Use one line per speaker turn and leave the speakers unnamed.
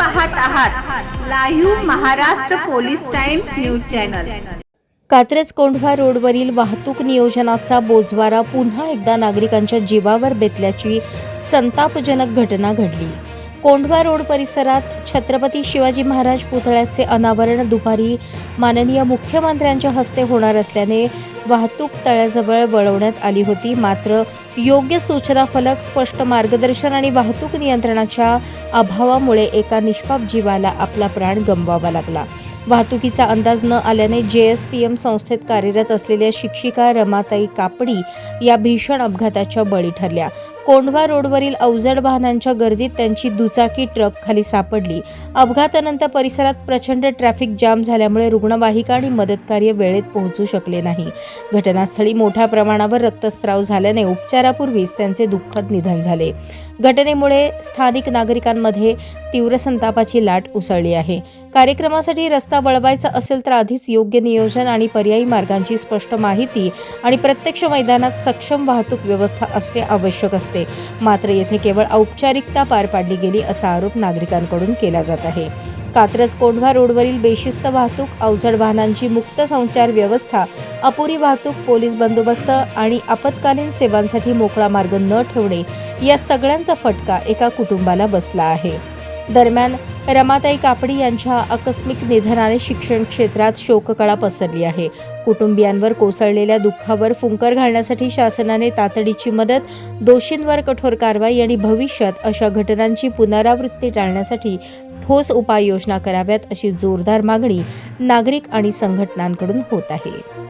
पाहत आहात live Maharashtra police times news channel.
Katraj Kondhwa रोडवरील वाहतूक नियोजनाचा बोजवारा पुन्हा एकदा नागरिकांच्या जीवावर बेतल्याची संतापजनक घटना घडली। कोंढवा रोड परिसरात छत्रपती शिवाजी महाराज पुतळ्याचे अनावरण दुपारी माननीय मुख्यमंत्र्यांच्या हस्ते होणार असल्याने वाहतूक तळ्याजवळ वळवण्यात आली होती। मात्र योग्य सूचना फलक, स्पष्ट मार्गदर्शन आणि वाहतूक नियंत्रणाच्या अभावामुळे एका निष्पाप जीवाला आपला प्राण गमवावा लागला। वाहतुकीचा अंदाज न आल्याने JSPM संस्थेत कार्यरत असलेल्या शिक्षिका रमाताई कापडी या भीषण अपघाताच्या बळी ठरल्या। कोंढवा रोडवरील अवजड वाहनांच्या गर्दीत त्यांची दुचाकी ट्रक खाली सापडली। अपघातानंतर परिसरात प्रचंड ट्रॅफिक जाम झाल्यामुळे रुग्णवाहिका आणि मदतकार्य वेळेत पोहोचू शकले नाही। घटनास्थळी मोठ्या प्रमाणावर रक्तस्राव झाल्याने उपचारापूर्वीच त्यांचे दुःखद निधन झाले। घटनेमुळे स्थानिक नागरिकांमध्ये तीव्र संतापाची लाट उसळली आहे। कार्यक्रमासाठी रस्ता वळवायचा असेल तर आधीच योग्य नियोजन आणि पर्यायी मार्गांची स्पष्ट माहिती आणि प्रत्यक्ष मैदानात सक्षम वाहतूक व्यवस्था असणे आवश्यक असते। मात्र येथे केवळ औपचारिकता पार पाडली गेली असा आरोप नागरिकांकडून केला जात आहे। कात्रज कोंढवा रोडवरील बेशिस्त वाहतूक, अवजड वाहनांची मुक्त संचार व्यवस्था, अपुरी वाहतूक, पोलीस बंदोबस्त आणि आपत्कालीन सेवांसाठी मोकळा मार्ग न ठेवणे या सगळ्यांचा फटका एका कुटुंबाला बसला आहे। दरम्यान रमाताई कापडी यांच्या आकस्मिक निधनाने शिक्षण क्षेत्रात शोककळा पसरली आहे। कुटुंबियांवर कोसळलेल्या दुःखावर फुंकर घालण्यासाठी शासनाने तातडीची मदत, दोषींवर कठोर कारवाई आणि भविष्यात अशा घटनांची पुनरावृत्ती टाळण्यासाठी ठोस उपाययोजना कराव्यात अशी जोरदार मागणी नागरिक आणि संघटनांकडून होत आहे।